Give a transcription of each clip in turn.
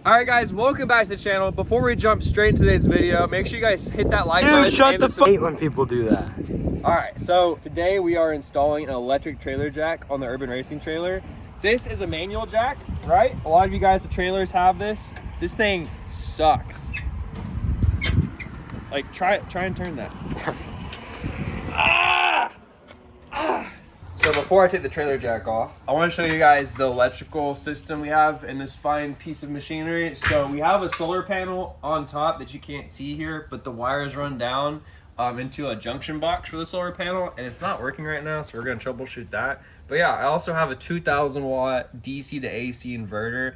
Alright guys, welcome back to the channel. Before we jump straight into today's video, make sure you guys hit that like button. Dude, shut the fuck. I hate when people do that. Alright, so today we are installing an electric trailer jack on the Urban Racing trailer. This is a manual jack, right? A lot of you guys with trailers have this. This thing sucks. Like, try and turn that. So before I take the trailer jack off, I want to show you guys the electrical system we have in this fine piece of machinery. So we have a solar panel on top that you can't see here, but the wires run down into a junction box for the solar panel, and it's not working right now, so we're going to troubleshoot that. But yeah, I also have a 2,000 watt DC to AC inverter.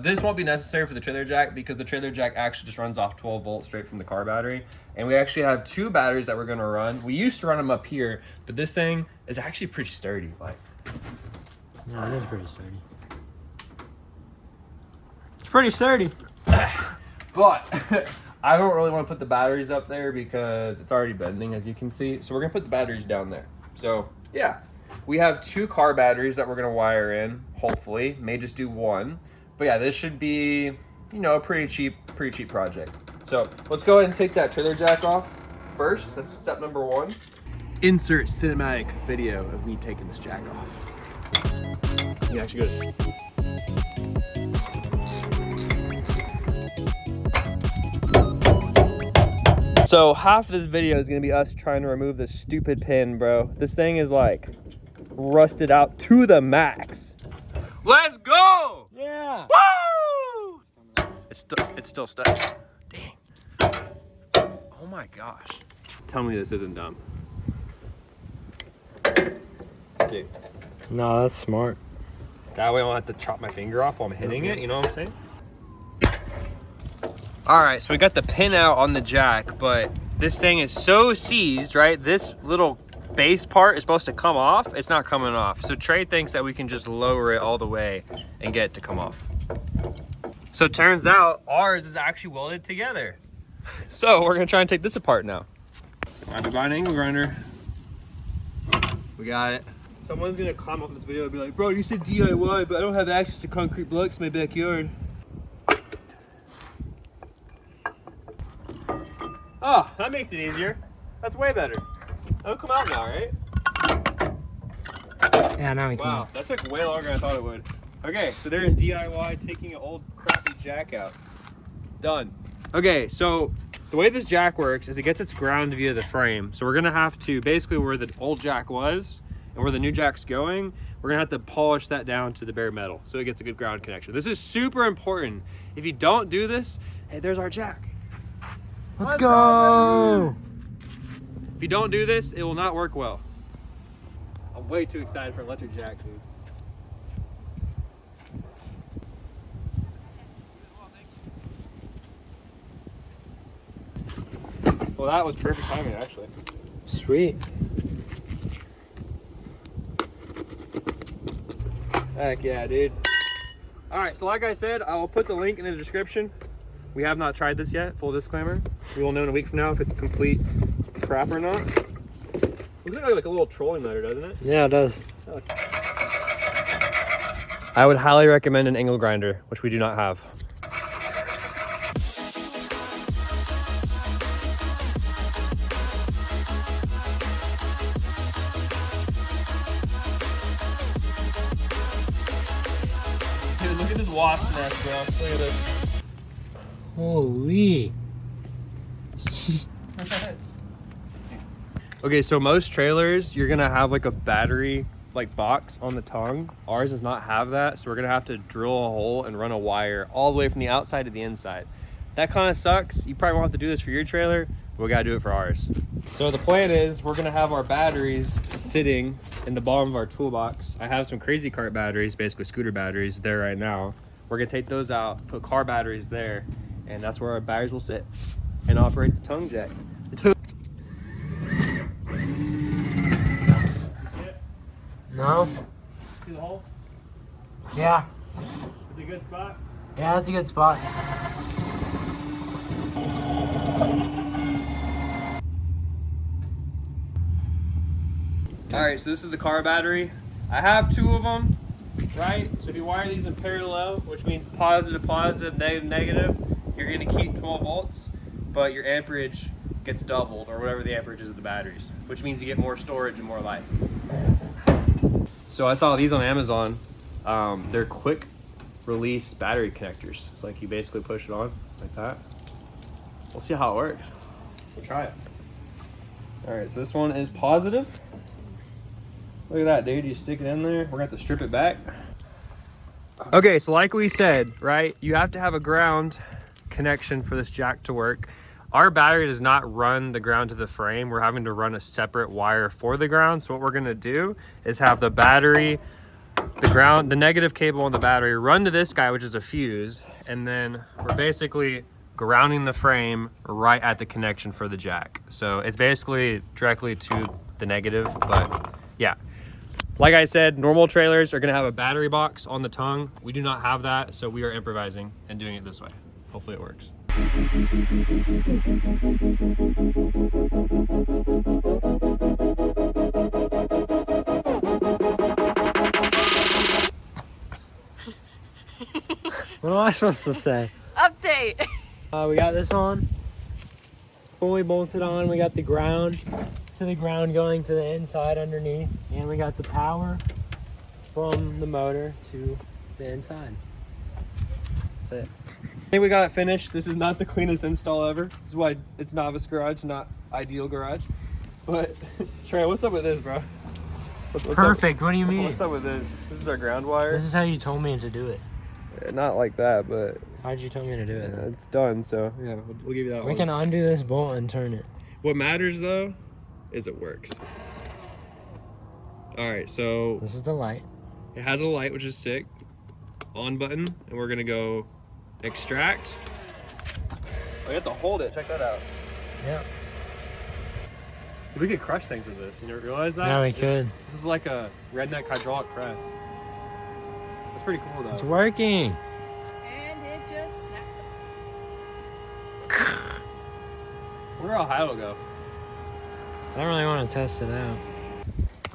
This won't be necessary for the trailer jack because the trailer jack actually just runs off 12 volts straight from the car battery. And we actually have two batteries that we're gonna run. We used to run them up here, but this thing is actually pretty sturdy. Like, yeah, it is pretty sturdy. It's pretty sturdy. But I don't really want to put the batteries up there because it's already bending, as you can see. So we're gonna put the batteries down there. So yeah. We have two car batteries that we're gonna wire in, hopefully. May just do one. But yeah, this should be, you know, a pretty cheap project. So let's go ahead and take that trailer jack off first. That's step number one. Insert cinematic video of me taking this jack off. You actually go to... So half of this video is gonna be us trying to remove this stupid pin, bro. This thing is like rusted out to the max. Let's go! Yeah. Woo! It's still stuck. Dang. Oh my gosh. Tell me this isn't dumb. Dude. No, that's smart. That way I don't have to chop my finger off while I'm hitting it, you know what I'm saying? Alright, so we got the pin out on the jack, but this thing is so seized, right? This little base part is supposed to come off. It's not coming off. So Trey thinks that we can just lower it all the way and get it to come off. So it turns out ours is actually welded together. So we're gonna try and take this apart now. I have to buy an angle grinder. We got it. Someone's gonna comment on this video and be like, bro, you said DIY, but I don't have access to concrete blocks in my backyard. Oh, that makes it easier. That's way better. That'll come out now, right? Yeah, now we can. Wow, that took way longer than I thought it would. Okay, so there's DIY taking an old crappy jack out. Done. Okay, so the way this jack works is it gets its ground via the frame. So we're gonna have to, basically where the old jack was and where the new jack's going, we're gonna have to polish that down to the bare metal so it gets a good ground connection. This is super important. If you don't do this, hey, there's our jack. Let's go! If you don't do this, it will not work well. I'm way too excited for electric jack, dude. Well, that was perfect timing, actually. Sweet. Heck yeah, dude. All right, so like I said, I will put the link in the description. We have not tried this yet, full disclaimer. We will know in a week from now if it's complete crap or not. Looks like a little trolling motor, doesn't it? Yeah, it does. I would highly recommend an angle grinder, which we do not have. Dude, look at this wasp nest, bro. Look at this. Holy. Okay, so most trailers, you're gonna have like a battery like box on the tongue. Ours does not have that, so we're gonna have to drill a hole and run a wire all the way from the outside to the inside. That kind of sucks. You probably won't have to do this for your trailer, but we gotta do it for ours. So the plan is we're gonna have our batteries sitting in the bottom of our toolbox. I have some Crazy Cart batteries, basically scooter batteries, there right now. We're gonna take those out, put car batteries there, and that's where our batteries will sit and operate the tongue jack. No? See the hole? Yeah. Is it a good spot? Yeah, that's a good spot. All right, so this is the car battery. I have two of them. right? So if you wire these in parallel, which means positive, positive, negative, negative, you're gonna keep 12 volts, but your amperage gets doubled, or whatever the amperage is of the batteries, which means you get more storage and more life. So I saw these on Amazon. They're quick release battery connectors. It's like you basically push it on like that. We'll see how it works. We'll try it. All right, so this one is positive. Look at that, dude. You stick it in there. We're gonna have to strip it back. Okay, so like we said, right, you have to have a ground connection for this jack to work. Our battery does not run the ground to the frame. We're having to run a separate wire for the ground. So what we're gonna do is have the battery, the ground, the negative cable on the battery run to this guy, which is a fuse, and then we're basically grounding the frame right at the connection for the jack. So it's basically directly to the negative, but yeah. Like I said, normal trailers are gonna have a battery box on the tongue. We do not have that, so we are improvising and doing it this way. Hopefully it works. What am I supposed to say? Update. We got this on, fully bolted on. We got the ground to the ground going to the inside underneath, and we got the power from the motor to the inside. That's it. I think we got it finished. This is not the cleanest install ever. This is why it's Novice Garage, not Ideal Garage. But Trey, what's up with this, bro? What's Perfect. What do you mean? What's up with this? This is our ground wire. This is how you told me to do it. Not like that, but How'd you tell me to do it? Then? it's done. So yeah, we'll give you that We one. can undo this bolt and turn it. What matters though is it works. All right, so This is the light. it has a light, which is sick. On button, and we're gonna go extract. We have to hold it. Check that out. Yeah. We could crush things with this. You never realize that? Yeah, we could. This is like a redneck hydraulic press. That's pretty cool though. It's working. And it just snaps off. Where Ohio go? I don't really want to test it out.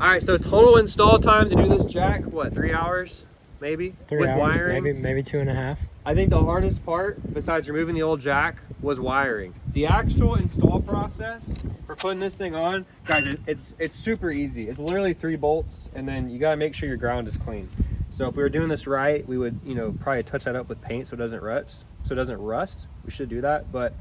All right, so total install time to do this jack, what, 3 hours, maybe? 3 With hours, wiring. maybe 2.5. I think the hardest part, besides removing the old jack, was wiring. The actual install process for putting this thing on, guys, it's super easy. It's literally 3 bolts, and then you gotta make sure your ground is clean. So if we were doing this right, we would, probably touch that up with paint so it doesn't rust. We should do that, but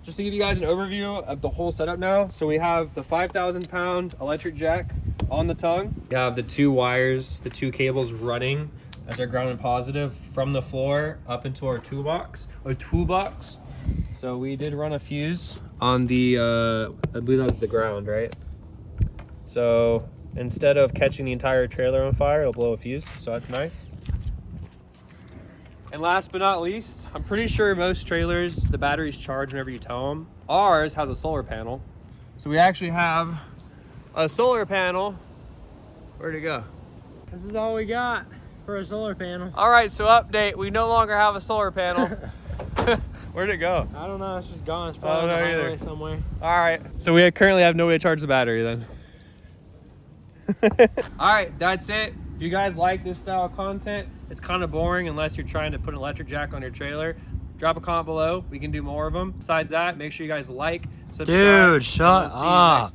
just to give you guys an overview of the whole setup now. So we have the 5,000-pound electric jack on the tongue. We have the 2 wires, the 2 cables running as they're grounded positive from the floor up into our toolbox. So we did run a fuse on the, I believe that was the ground, right? So instead of catching the entire trailer on fire, it'll blow a fuse, so that's nice. And last but not least, I'm pretty sure most trailers, the batteries charge whenever you tell them. Ours has a solar panel. So we actually have a solar panel. Where'd it go? This is all we got for a solar panel. All right, so update, we no longer have a solar panel. Where'd it go? I don't know. It's just gone. It's probably I on don't the know highway either. somewhere. All right, so we currently have no way to charge the battery then. All right, that's it. If you guys like this style of content, it's kind of boring unless you're trying to put an electric jack on your trailer. Drop a comment below. We can do more of them. Besides that, make sure you guys like, subscribe. Dude, and shut we'll see you up. next